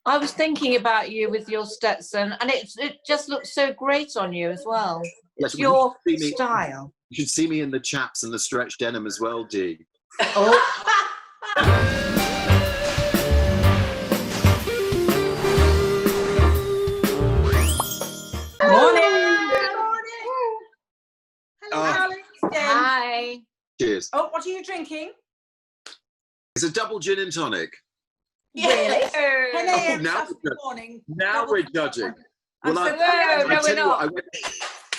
I was thinking about you with your Stetson, and it just looks so great on you as well. Yes, It's your style. You should see me in the chaps and the stretch denim as well, Dee. Oh. Hi. Cheers. Oh, what are you drinking? It's a double gin and tonic. Really? 10 a.m. Now Saturday morning. Now we're judging. No, we're not.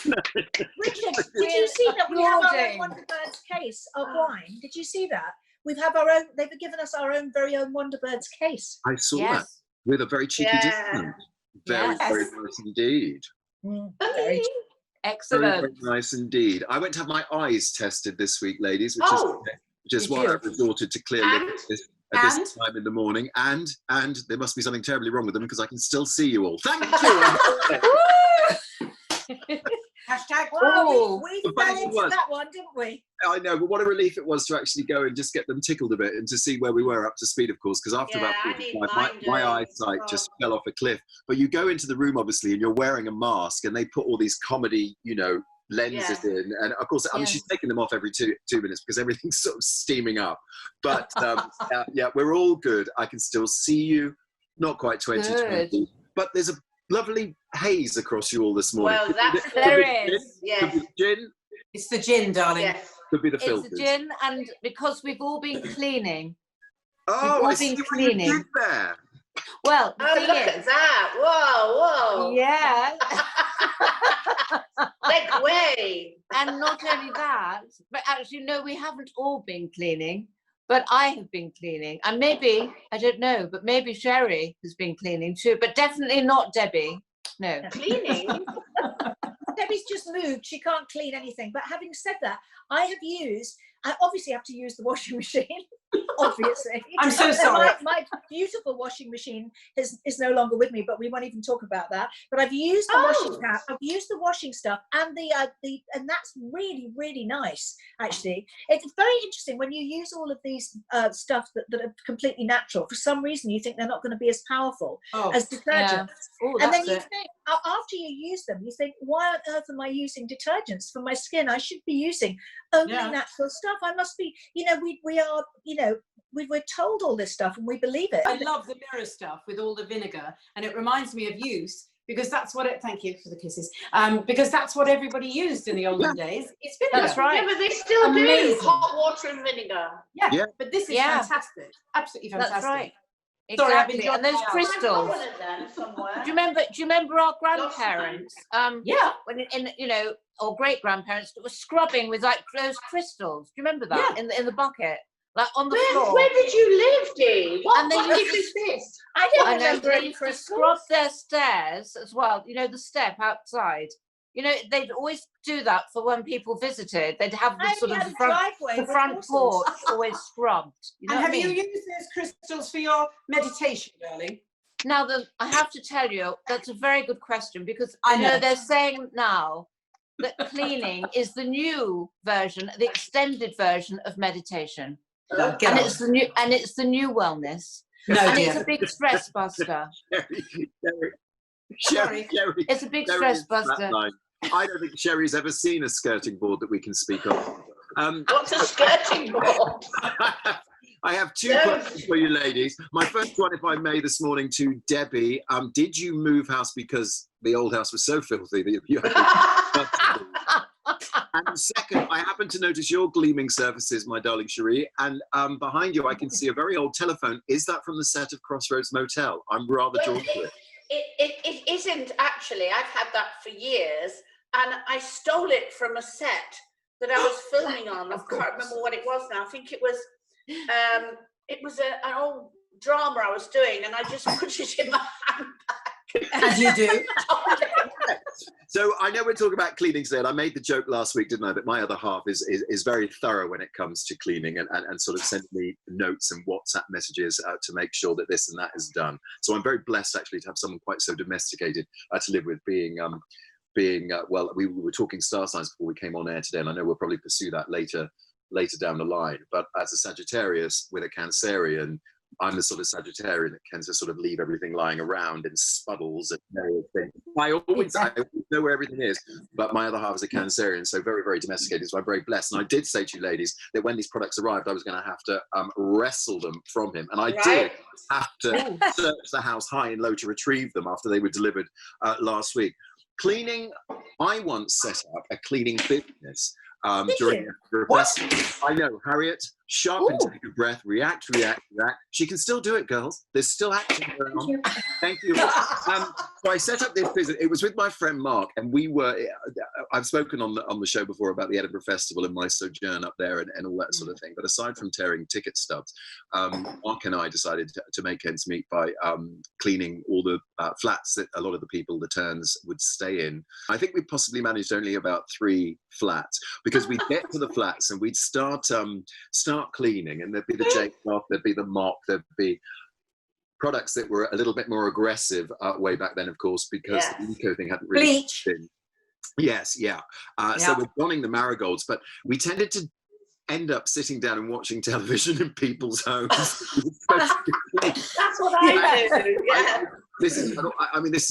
Richard, did you see that we have our own Wonderbirds case of wine? Did you see that? We have our own. They've given us our own very own Wonderbirds case. I saw that with a very cheeky discount. Very nice indeed. Very excellent. Very nice indeed. I went to have my eyes tested this week, ladies, which is why I resorted to clear liquids at this time in the morning. And there must be something terribly wrong with them because I can still see you all. Thank you. Hashtag, well, we fell into that one, didn't we? I know, but what a relief it was to actually go and just get them tickled a bit and to see where we were up to speed, of course, because after about 45, my eyesight just fell off a cliff. But you go into the room, obviously, and you're wearing a mask, and they put all these comedy, lenses in. And, of course, I mean, she's taking them off every two minutes because everything's sort of steaming up. But, we're all good. I can still see you. Not quite 2020. But there's a lovely haze across you all this morning. Well, there is. Yes. Could be the gin. It's the gin, darling. Yes. Could be the filters. It's the gin, and because we've all been cleaning. Oh, I see what you did there. Well, look at that. Whoa. Yeah. Make way. And not only that, but actually, no, we haven't all been cleaning. But I have been cleaning, and maybe, I don't know, but maybe Sherrie has been cleaning too, but definitely not Debbie. No. Cleaning? Debbie's just moved. She can't clean anything. But having said that, I obviously have to use the washing machine, obviously. I'm so sorry. My beautiful washing machine is no longer with me, but we won't even talk about that. But I've used the washing tap, I've used the washing stuff, and and that's really, really nice, actually. It's very interesting when you use all of these stuff that are completely natural. For some reason, you think they're not going to be as powerful as detergents. And then you think, after you use them, you think, why on earth am I using detergents for my skin? I should be using only natural stuff. I must be, we're told all this stuff and we believe it. I love the mirror stuff with all the vinegar, and it reminds me of use because that's what thank you for the kisses. Because that's what everybody used in the olden days. It's vinegar. That's right. Yeah, but they still do hot water and vinegar. Yeah. But this is fantastic. Absolutely fantastic. That's right. Exactly. And those crystals. Do you remember our grandparents? When or great grandparents that were scrubbing with like those crystals. Do you remember that in the bucket, like on the floor? Where did you live, Dee? What is this? I don't remember any crystals. To scrub their stairs as well. You know, the step outside. You know, they'd always do that for when people visited. They'd have the sort of the front porch always scrubbed. You know and what I mean? Have you used those crystals for your meditation, darling? Now, I have to tell you, that's a very good question because I know they're saying now that cleaning is the new version, the extended version of meditation, and it's the new wellness. It's a big stress buster. Sherrie, it's a big stress buster. I don't think Sherrie's ever seen a skirting board that we can speak of. What's a skirting board? I have two questions for you, ladies. My first one, if I may, this morning to Debbie. Did you move house because the old house was so filthy that you had to... And second, I happen to notice your gleaming surfaces, my darling Sherrie, and behind you I can see a very old telephone. Is that from the set of Crossroads Motel? I'm rather drawn to it. It isn't actually. I've had that for years, and I stole it from a set that I was filming on. I can't remember what it was now. I think it was an old drama I was doing, and I just put it in my handbag. As you do. So I know we're talking about cleaning today, and I made the joke last week, didn't I, that my other half is very thorough when it comes to cleaning and sort of sending me notes and WhatsApp messages to make sure that this and that is done. So I'm very blessed actually to have someone quite so domesticated to live with, being well, we were talking star signs before we came on air today, and I know we'll probably pursue that later down the line. But as a Sagittarius with a Cancerian, I'm the sort of Sagittarian that tends to sort of leave everything lying around in spuddles and various things. I always know where everything is, but my other half is a Cancerian, so very, very domesticated, so I'm very blessed. And I did say to you ladies that when these products arrived, I was going to have to wrestle them from him. And I did have to search the house high and low to retrieve them after they were delivered last week. Cleaning, I once set up a cleaning business during the festival. I know, Harriet, sharp and take a breath, react. She can still do it, girls. There's still action going on. Thank you. So I set up this business. It was with my friend Mark, and we were, I've spoken on the show before about the Edinburgh Festival and my sojourn up there and all that sort of thing. But aside from tearing ticket stubs, Mark and I decided to make ends meet by cleaning all the flats that a lot of the people, the turns, would stay in. I think we possibly managed only about 3 flats, because we'd get to the flats and we'd start cleaning, and there'd be the J cloth, there'd be the mop, there'd be products that were a little bit more aggressive way back then, of course, because the eco thing hadn't really Bleach. been. Yes, yeah. So we're donning the marigolds, but we tended to end up sitting down and watching television in people's homes. That's what I do. Yeah. This is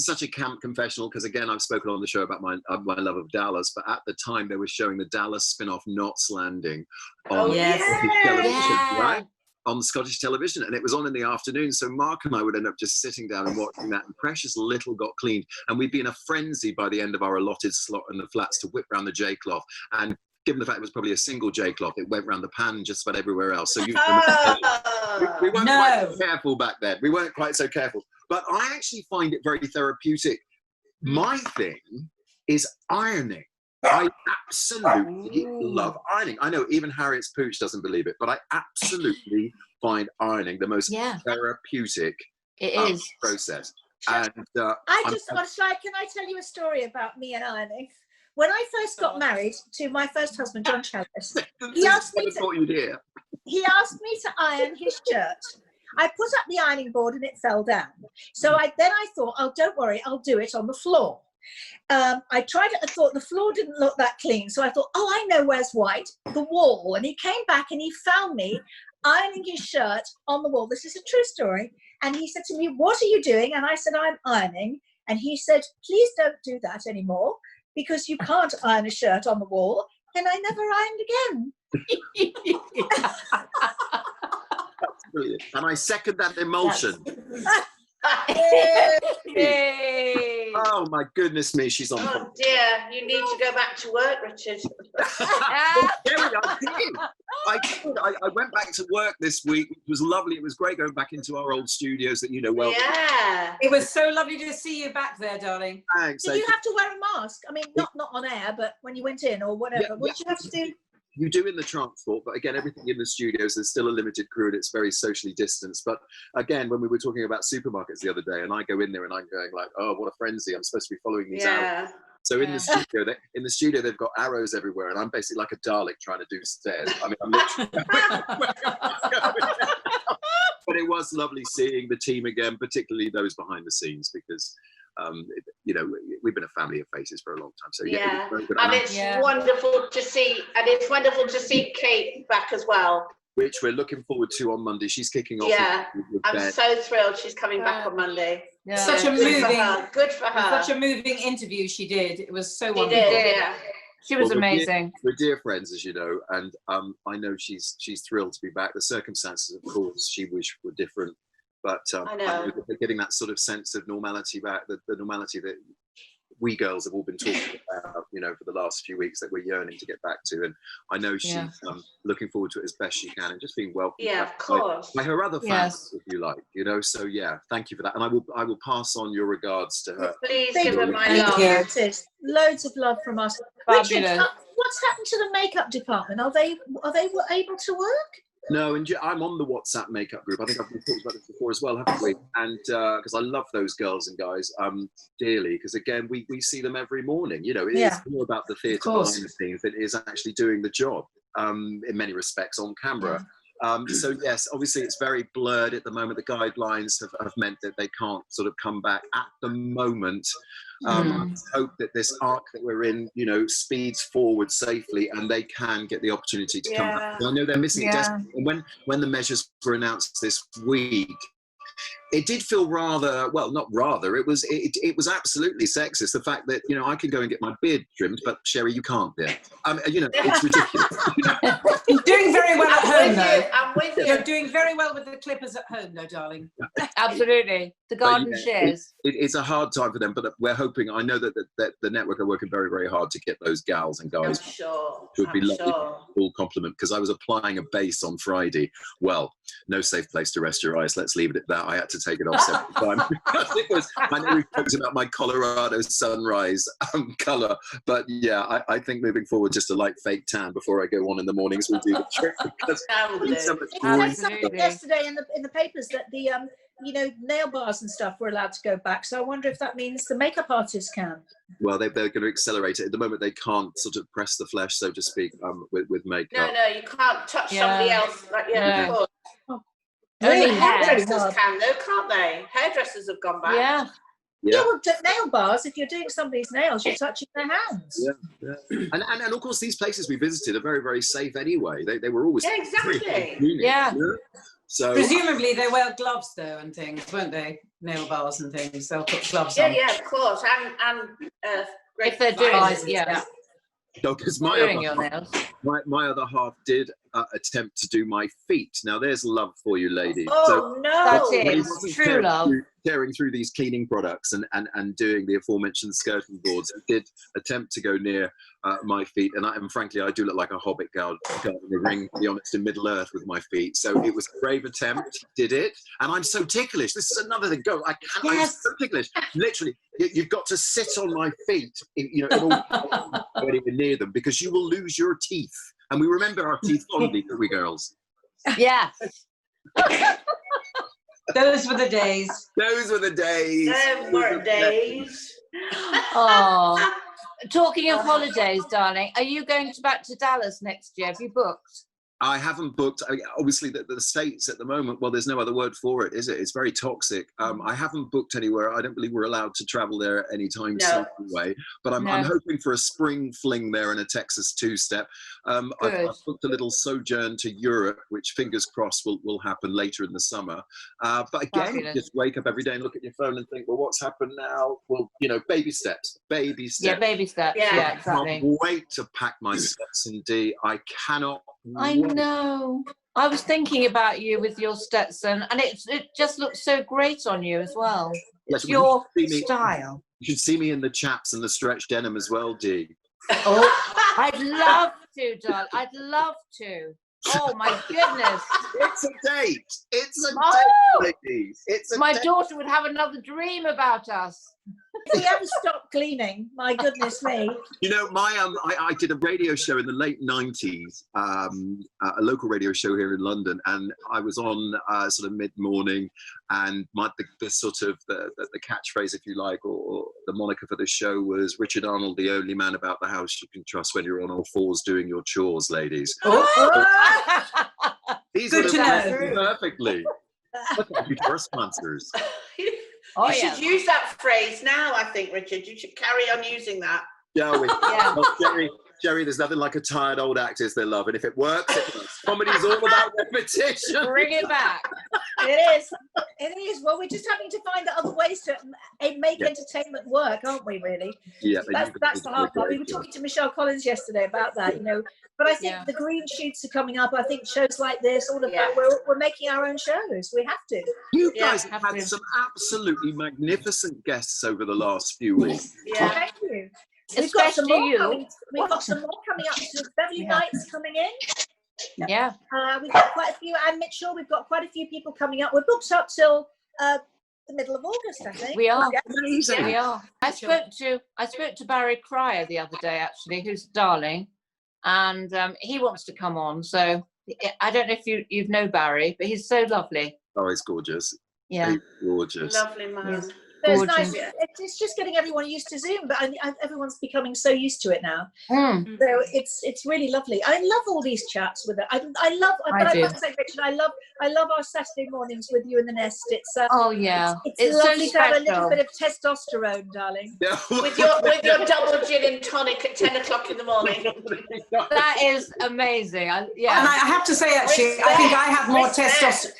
such a camp confessional, because again, I've spoken on the show about my love of Dallas, but at the time they were showing the Dallas spin-off Knots Landing on Scottish television, right? On Scottish television, and it was on in the afternoon. So Mark and I would end up just sitting down and watching that, and precious little got cleaned, and we'd be in a frenzy by the end of our allotted slot in the flats to whip round the J cloth. And given the fact it was probably a single J cloth, it went round the pan just about everywhere else. So we weren't quite so careful back then. We weren't quite so careful. But I actually find it very therapeutic. My thing is ironing. I absolutely love ironing. I know even Harriet's pooch doesn't believe it, but I absolutely find ironing the most therapeutic process. And I just want to say, can I tell you a story about me and ironing? When I first got married to my first husband, John Challis, he asked me to iron his shirt. I put up the ironing board and it fell down. So I thought, oh, don't worry, I'll do it on the floor. I tried it, I thought the floor didn't look that clean. So I thought, oh, I know where's white, the wall. And he came back and he found me ironing his shirt on the wall. This is a true story. And he said to me, what are you doing? And I said, I'm ironing. And he said, please don't do that anymore, because you can't iron a shirt on the wall. And I never ironed again. That's brilliant. And I second that emulsion. Oh my goodness me, she's on. Oh dear, you need to go back to work, Richard. I went back to work this week. It was lovely. It was great going back into our old studios that you know well. Yeah. It was so lovely to see you back there, darling. Thanks. Did you have to wear a mask? I mean, not on air, but when you went in or whatever. What did you have to do? You do in the transport, but again, everything in the studios, there's still a limited crew and it's very socially distanced. But again, when we were talking about supermarkets the other day, and I go in there and I'm going like, oh, what a frenzy. I'm supposed to be following these arrows. So in the studio, they've got arrows everywhere, and I'm basically like a Dalek trying to do stairs. I mean, I'm literally... But it was lovely seeing the team again, particularly those behind the scenes, because you know, we've been a family of faces for a long time. So yeah, and it's wonderful to see, Kate back as well, which we're looking forward to on Monday. She's kicking off. Yeah, I'm so thrilled she's coming back on Monday. Yeah. Such a good for her. Such a moving interview she did. It was so wonderful. Yeah. She was amazing. We're dear friends, as you know, and I know she's thrilled to be back. The circumstances, of course, she wished were different. But I know. Getting that sort of sense of normality back, the normality that we girls have all been talking about, you know, for the last few weeks, that we're yearning to get back to. And I know she's looking forward to it as best she can, and just being welcomed. Yeah, of course. By her other fans, if you like, you know. So yeah, thank you for that, and I will pass on your regards to her. Please give her my love. Loads of love from us. Richard, what's happened to the makeup department? Are they able to work? No, and I'm on the WhatsApp makeup group. I think I've talked about this before as well, haven't we? And because I love those girls and guys dearly, because again, we see them every morning. You know, it is more about the theatre behind the scenes than it is actually doing the job in many respects on camera. So yes, obviously it's very blurred at the moment. The guidelines have meant that they can't sort of come back at the moment. I hope that this arc that we're in, you know, speeds forward safely and they can get the opportunity to come back. I know they're missing it desperately. And when the measures were announced this week, it did feel rather, well, not rather, it was absolutely sexist. The fact that, you know, I can go and get my beard trimmed, but Sherrie, you can't there. You know, it's ridiculous. You're doing very well at home, though. I'm with you. You're doing very well with the clippers at home, though, darling. Absolutely. The garden shares. It's a hard time for them, but we're hoping, I know that the network are working very, very hard to get those gals and guys. I'm sure. It would be lovely. Full compliment, because I was applying a base on Friday. Well, no safe place to rest your eyes. Let's leave it at that. I had to take it off several times. I know we talked about my Colorado sunrise colour, but yeah, I think moving forward, just a light fake tan before I go on in the mornings will do the trick. Because so much I said something yesterday in the papers that the you know, nail bars and stuff were allowed to go back. So I wonder if that means the makeup artists can. Well, they're going to accelerate it. At the moment, they can't sort of press the flesh, so to speak, with makeup. No, you can't touch somebody else. Like, of course. Only hairdressers can, though, can't they? Hairdressers have gone back. Yeah, well, nail bars, if you're doing somebody's nails, you're touching their hands. Yeah. And of course, these places we visited are very, very safe anyway. They were always exactly. Yeah. So presumably they wear gloves though and things, won't they? Nail bars and things. They'll put gloves on. Yeah, of course. And if they're doing it, no, because my other half did attempt to do my feet. Now there's love for you, ladies. Oh no, that's it. True love. Tearing through these cleaning products and doing the aforementioned skirting boards, it did attempt to go near my feet, and frankly, I do look like a hobbit guard in the ring, to be honest, in Middle Earth with my feet. So it was a brave attempt, did it, and I'm so ticklish. This is another thing. I'm so ticklish. Literally, you've got to sit on my feet, you know, anywhere near them, because you will lose your teeth. And we remember our teeth fondly, don't we, girls? Yeah. Those were the days. Those were the days. Them were days. Oh. Talking of holidays, darling, are you going back to Dallas next year? Have you booked? I haven't booked. Obviously, the States at the moment, well, there's no other word for it, is it? It's very toxic. I haven't booked anywhere. I don't believe we're allowed to travel there anytime soon anyway. But I'm hoping for a spring fling there and a Texas two-step. I've booked a little sojourn to Europe, which fingers crossed will happen later in the summer. But again, you just wake up every day and look at your phone and think, well, what's happened now? Well, you know, baby steps. Yeah, baby steps. Yeah, exactly. I can't wait to pack my Stetson D. I cannot. I know. I was thinking about you with your Stetson, and it just looks so great on you as well. It's your style. You should see me in the chaps and the stretch denim as well, Dee. Oh, I'd love to, darling. I'd love to. Oh my goodness! It's a date. It's a date, ladies. My daughter would have another dream about us. If we ever stop cleaning, my goodness me. You know, I did a radio show in the late 90s, a local radio show here in London, and I was on sort of mid-morning, and the sort of the catchphrase, if you like, or the moniker for the show was Richard Arnold, the only man about the house you can trust when you're on all fours doing your chores, ladies. These Good to know. Perfectly. Look at you for sponsors. You should use that phrase now, I think, Richard. You should carry on using that. Shall we? Yeah. Well, Sherrie, there's nothing like a tired old actress they love. And if it works, it works. Comedy's all about repetition. Bring it back. It is. It is. Well, we're just having to find other ways to make entertainment work, aren't we, really? Yeah. That's the hard part. We were talking to Michelle Collins yesterday about that, you know. But I think the green shoots are coming up. I think shows like this, all of that, we're making our own shows. We have to. You guys have had some absolutely magnificent guests over the last few weeks. Yeah. Thank you. We've got some more coming up. So Beverly Knight's coming in. Yeah. We've got quite a few. And Mitchell, we've got quite a few people coming up. We're booked up till the middle of August, I think. We are. Amazing. We are. I spoke to Barry Cryer the other day, actually, who's darling, and he wants to come on. So I don't know if you know Barry, but he's so lovely. Oh, he's gorgeous. Yeah. He's gorgeous. Lovely man. So it's Gorgeous. nice. It's just getting everyone used to Zoom, but everyone's becoming so used to it now. Mm. So it's really lovely. I love all these chats with it. I love. But I do. must say, Richard, I love our Saturday mornings with you in the nest. It's Oh yeah, it's so lovely to have a special. little bit of testosterone, darling. Yeah. With your double gin and tonic at 10 o'clock in the morning. That is amazing. Yeah. And I have to say, actually, I think I have more Respect. testosterone.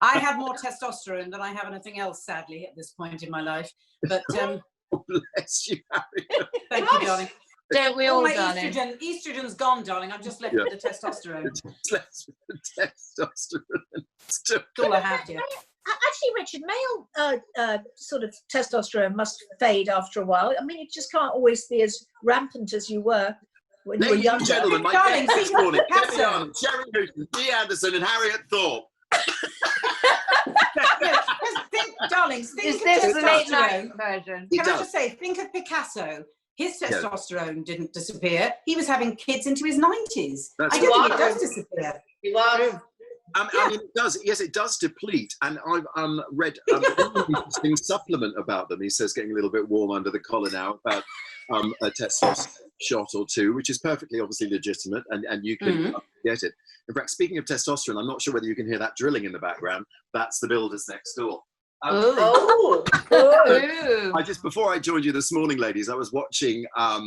I have more testosterone than I have anything else, sadly, at this point in my life. But Bless you, Harriet. thank you, darling. Don't we All all, my darling? estrogen's gone, darling. I'm just left with the testosterone. It's less with the testosterone. Still. That's all I have here. Actually, Richard, male sort of testosterone must fade after a while. I mean, you just can't always be as rampant as you were when you were Ladies and younger. gentlemen, my Darling, guests this think of morning, Picasso. Debbie Arnold, Sherrie, Hewson, Dee Anderson and Harriet Thorpe. Darlings, think Is of this the late testosterone. night version? It Can I does. just say, think of Picasso. His Yeah. testosterone didn't disappear. He was having kids into his 90s. That's I don't think it right. does disappear. You are. I mean, it does. Yes, it does deplete. And I've read an interesting supplement about them. He says getting a little bit warm under the collar now about a testosterone shot or two, which is perfectly obviously legitimate, and you can get it. In fact, speaking of testosterone, I'm not sure whether you can hear that drilling in the background. That's the builders next door. Oh. Ooh. Before I joined you this morning, ladies, I was watching a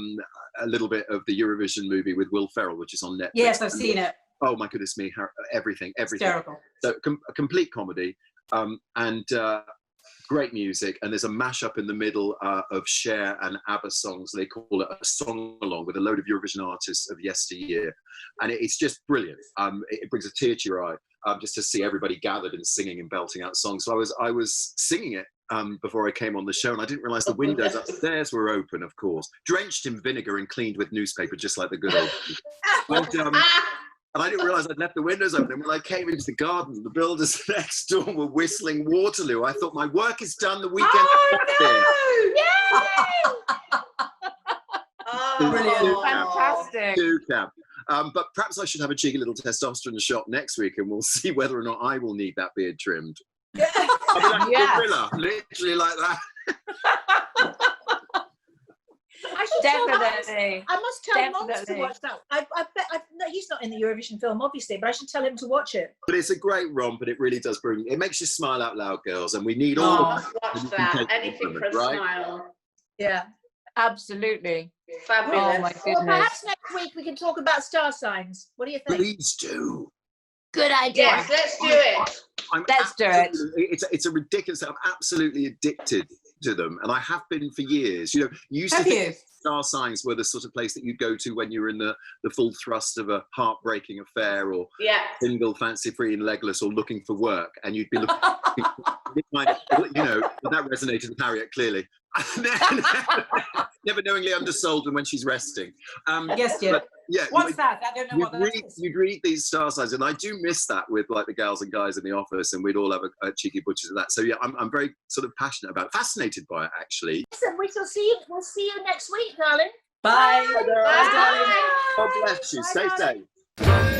little bit of the Eurovision movie with Will Ferrell, which is on Netflix. Yes, I've seen it. Oh my goodness me, everything. Hysterical. So a complete comedy and great music. And there's a mashup in the middle of Cher and ABBA songs. They call it a song along with a load of Eurovision artists of yesteryear. And it's just brilliant. It brings a tear to your eye just to see everybody gathered and singing and belting out songs. So I was singing it before I came on the show, and I didn't realize the windows upstairs were open, of course, drenched in vinegar and cleaned with newspaper, just like the good old days. And I didn't realize I'd left the windows open. And when I came into the garden, the builders next door were whistling Waterloo. I thought, my work is done. The weekend Brilliant. Fantastic. But perhaps I should have a cheeky little testosterone shot next week, and we'll see whether or not I will need that beard trimmed. I'll be like Yes. a gorilla, literally like that. I should tell Definitely. I must tell Mons to Definitely. watch that. I bet no, he's not in the Eurovision film, obviously, but I should tell him to watch it. But it's a great romp, and it really does it makes you smile out loud, girls, and we need all of Watch that. Anything for a smile. Yeah. Absolutely. Fabulous. Oh my Well, goodness. perhaps next week we can talk about star signs. What do you think? Please do. Good idea. Yes, let's do it. Let's do it. It's a ridiculous. I'm absolutely addicted to them, and I have been for years. You know, you used Have to you? think star signs were the sort of place that you go to when you were in the full thrust of a heartbreaking affair, or Yeah. single, fancy-free, and legless, or looking for work, and you'd be looking. You know, that resonated with Harriet clearly. Never knowingly undersold when she's resting. Yes, dear. But, yeah, What's that? I don't know what that is. you'd read these star signs, and I do miss that with like the gals and guys in the office, and we'd all have a cheeky butchers of that. So yeah, I'm very sort of passionate about it, fascinated by it actually. Listen, we'll see you next week, darling. Bye. Bye, darling. God bless you. Stay safe.